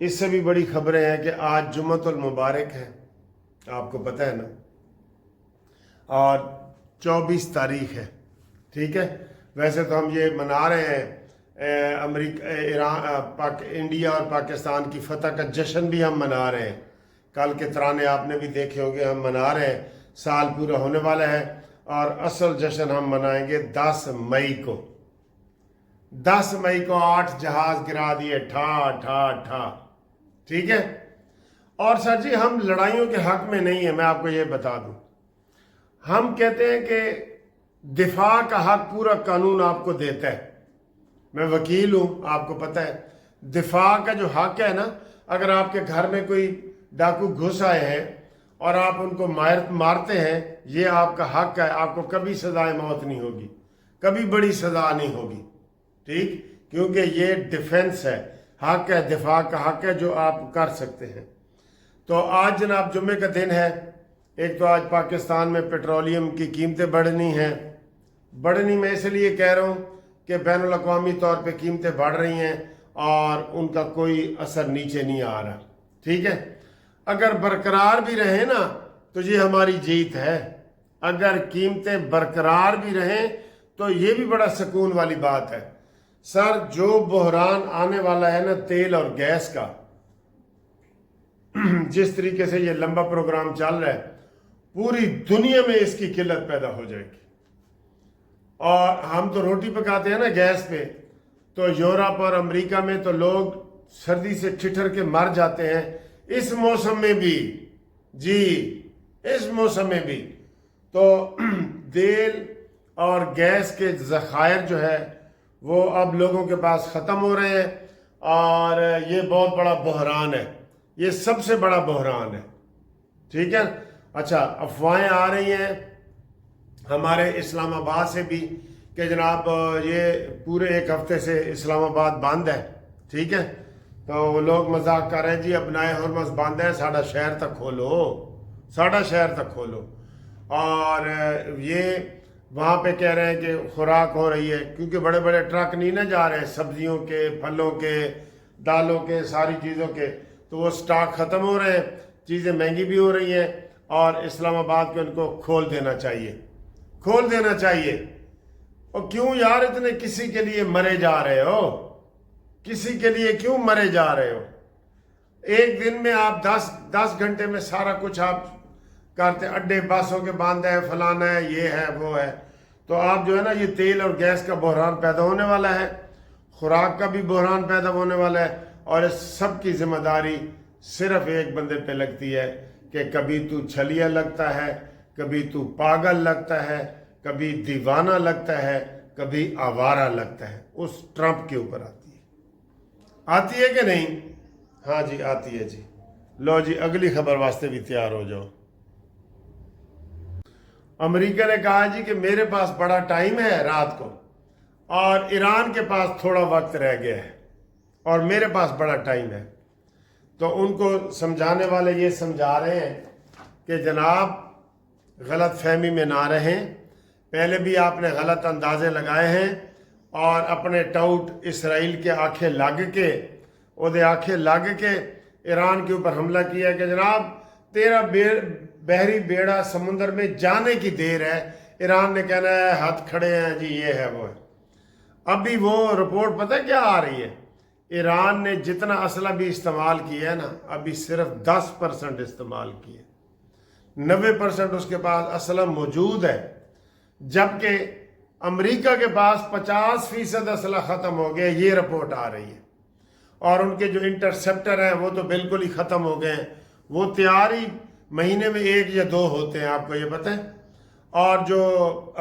اس سے بھی بڑی خبریں ہیں کہ آج جمعۃ المبارک ہے، آپ کو پتہ ہے نا، اور 24 تاریخ ہے، ٹھیک ہے۔ ویسے تو ہم یہ منا رہے ہیں انڈیا اور پاکستان کی فتح کا جشن بھی ہم منا رہے ہیں، کل کے ترانے آپ نے بھی دیکھے ہوں گے، ہم منا رہے ہیں، سال پورا ہونے والا ہے، اور اصل جشن ہم منائیں گے 10 مئی کو۔ 10 مئی کو 8 جہاز گرا دیے، ٹھا ٹھا ٹھا، ٹھیک ہے۔ اور سر جی ہم لڑائیوں کے حق میں نہیں ہیں، میں آپ کو یہ بتا دوں، ہم کہتے ہیں کہ دفاع کا حق پورا قانون آپ کو دیتا ہے، میں وکیل ہوں، آپ کو پتہ ہے، دفاع کا جو حق ہے نا، اگر آپ کے گھر میں کوئی ڈاکو گھس آئے ہیں اور آپ ان کو مارتے ہیں، یہ آپ کا حق ہے، آپ کو کبھی سزائے موت نہیں ہوگی، کبھی بڑی سزا نہیں ہوگی، ٹھیک، کیونکہ یہ ڈیفنس ہے، حق ہے، دفاع کا حق ہے جو آپ کر سکتے ہیں۔ تو آج جناب جمعے کا دن ہے، ایک تو آج پاکستان میں پیٹرولیم کی قیمتیں بڑھنی میں اس لیے کہہ رہا ہوں کہ بین الاقوامی طور پہ قیمتیں بڑھ رہی ہیں اور ان کا کوئی اثر نیچے نہیں آ رہا، ٹھیک ہے۔ اگر برقرار بھی رہے نا تو یہ ہماری جیت ہے، اگر قیمتیں برقرار بھی رہیں تو یہ بھی بڑا سکون والی بات ہے۔ سر جو بحران آنے والا ہے نا تیل اور گیس کا، جس طریقے سے یہ لمبا پروگرام چل رہا ہے، پوری دنیا میں اس کی قلت پیدا ہو جائے گی، اور ہم تو روٹی پکاتے ہیں نا گیس پہ، تو یورپ اور امریکہ میں تو لوگ سردی سے ٹھٹر کے مر جاتے ہیں، اس موسم میں بھی، جی اس موسم میں بھی، تو تیل اور گیس کے ذخائر جو ہے وہ اب لوگوں کے پاس ختم ہو رہے ہیں، اور یہ بہت بڑا بحران ہے، یہ سب سے بڑا بحران ہے، ٹھیک ہے۔ اچھا، افواہیں آ رہی ہیں ہمارے اسلام آباد سے بھی کہ جناب یہ پورے ایک ہفتے سے اسلام آباد بند ہے، ٹھیک ہے، تو وہ لوگ مذاق کر رہے ہیں جی اب نئے ہرمز بند ہے، ساڑھا شہر تک کھولو، اور یہ وہاں پہ کہہ رہے ہیں کہ خوراک ہو رہی ہے، کیونکہ بڑے بڑے ٹرک نہیں نہ جا رہے ہیں سبزیوں کے، پھلوں کے، دالوں کے، ساری چیزوں کے، تو وہ سٹاک ختم ہو رہے ہیں، چیزیں مہنگی بھی ہو رہی ہیں، اور اسلام آباد کو ان کو کھول دینا چاہیے۔ اور کیوں یار اتنے کسی کے لیے مرے جا رہے ہو، کسی کے لیے کیوں مرے جا رہے ہو؟ ایک دن میں آپ 10 گھنٹے میں سارا کچھ آپ کرتے، اڈے بسوں کے باندھے ہیں، فلانا ہے، یہ ہے، وہ ہے، تو آپ جو ہے نا یہ تیل اور گیس کا بحران پیدا ہونے والا ہے، خوراک کا بھی بحران پیدا ہونے والا ہے، اور اس سب کی ذمہ داری صرف ایک بندے پہ لگتی ہے کہ کبھی تو چھلیا لگتا ہے، کبھی تو پاگل لگتا ہے، کبھی دیوانہ لگتا ہے، کبھی آوارہ لگتا ہے، اس ٹرمپ کے اوپر آتی ہے کہ نہیں؟ ہاں جی آتی ہے جی۔ لو جی اگلی خبر واسطے بھی تیار ہو جاؤ۔ امریکہ نے کہا جی کہ میرے پاس بڑا ٹائم ہے رات کو، اور ایران کے پاس تھوڑا وقت رہ گیا ہے، اور میرے پاس بڑا ٹائم ہے، تو ان کو سمجھانے والے یہ سمجھا رہے ہیں کہ جناب غلط فہمی میں نہ رہیں، پہلے بھی آپ نے غلط اندازے لگائے ہیں، اور اپنے ٹاؤٹ اسرائیل کے آنکھیں لگ کے ایران کے اوپر حملہ کیا کہ جناب تیرا بحری بیڑا سمندر میں جانے کی دیر ہے، ایران نے کہنا ہے ہاتھ کھڑے ہیں جی، یہ ہے وہ ہے۔ ابھی وہ رپورٹ پتہ کیا آ رہی ہے؟ ایران نے جتنا اسلحہ بھی استعمال کیا ہے نا، ابھی صرف 10% استعمال کیا، 90% اس کے پاس اسلحہ موجود ہے، جبکہ امریکہ کے پاس 50% اسلحہ ختم ہو گیا، یہ رپورٹ آ رہی ہے، اور ان کے جو انٹرسپٹر ہیں وہ تو بالکل ہی ختم ہو گئے ہیں، وہ تیار ہی مہینے میں 1 یا 2 ہوتے ہیں، آپ کو یہ پتہ ہے، اور جو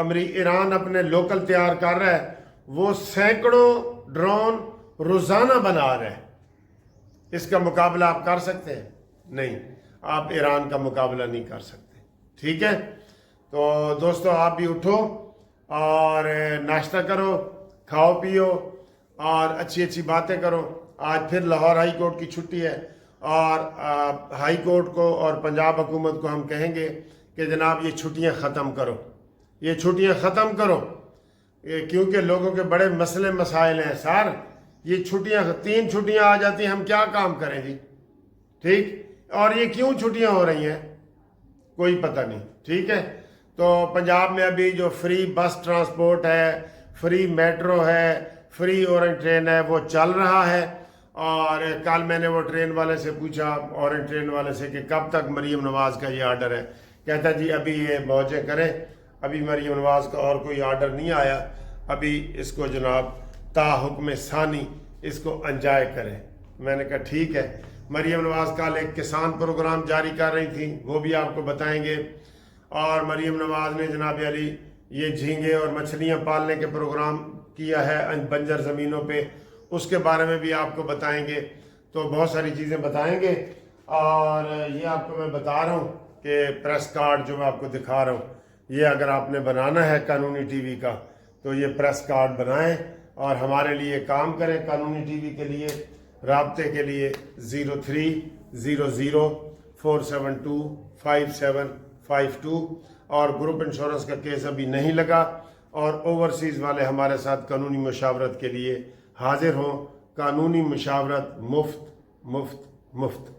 ایران اپنے لوکل تیار کر رہا ہے وہ سینکڑوں ڈرون روزانہ بنا رہے ہیں، اس کا مقابلہ آپ کر سکتے ہیں؟ نہیں، آپ ایران کا مقابلہ نہیں کر سکتے، ٹھیک ہے۔ تو دوستو آپ بھی اٹھو اور ناشتہ کرو، کھاؤ پیو، اور اچھی باتیں کرو۔ آج پھر لاہور ہائی کورٹ کی چھٹی ہے، اور ہائی کورٹ کو اور پنجاب حکومت کو ہم کہیں گے کہ جناب یہ چھٹیاں ختم کرو، کیونکہ لوگوں کے بڑے مسئلے مسائل ہیں سر، یہ چھٹیاں 3 چھٹیاں آ جاتی ہیں، ہم کیا کام کریں جی؟ ٹھیک، اور یہ کیوں چھٹیاں ہو رہی ہیں کوئی پتہ نہیں، ٹھیک ہے۔ تو پنجاب میں ابھی جو فری بس ٹرانسپورٹ ہے، فری میٹرو ہے، فری اورنج ٹرین ہے، وہ چل رہا ہے۔ اور کل میں نے وہ ٹرین والے سے پوچھا، اورنج ٹرین والے سے، کہ کب تک مریم نواز کا یہ آرڈر ہے؟ کہتا جی ابھی یہ موجیں کریں، ابھی مریم نواز کا اور کوئی آرڈر نہیں آیا، ابھی اس کو جناب تا حکم ثانی اس کو انجائے کریں۔ میں نے کہا ٹھیک ہے۔ مریم نواز کل ایک کسان پروگرام جاری کر رہی تھی، وہ بھی آپ کو بتائیں گے۔ اور مریم نواز نے جناب علی یہ جھینگے اور مچھلیاں پالنے کے پروگرام کیا ہے بنجر زمینوں پہ، اس کے بارے میں بھی آپ کو بتائیں گے۔ تو بہت ساری چیزیں بتائیں گے۔ اور یہ آپ کو میں بتا رہا ہوں کہ پریس کارڈ جو میں آپ کو دکھا رہا ہوں، یہ اگر آپ نے بنانا ہے قانونی ٹی وی کا تو یہ پریس کارڈ بنائیں اور ہمارے لیے کام کریں۔ قانونی ٹی وی کے لیے رابطے کے لیے 0300472572 اور گروپ انشورنس کا کیس ابھی نہیں لگا، اور اوورسیز والے ہمارے ساتھ قانونی مشاورت کے لیے حاضر ہوں۔ قانونی مشاورت مفت مفت مفت۔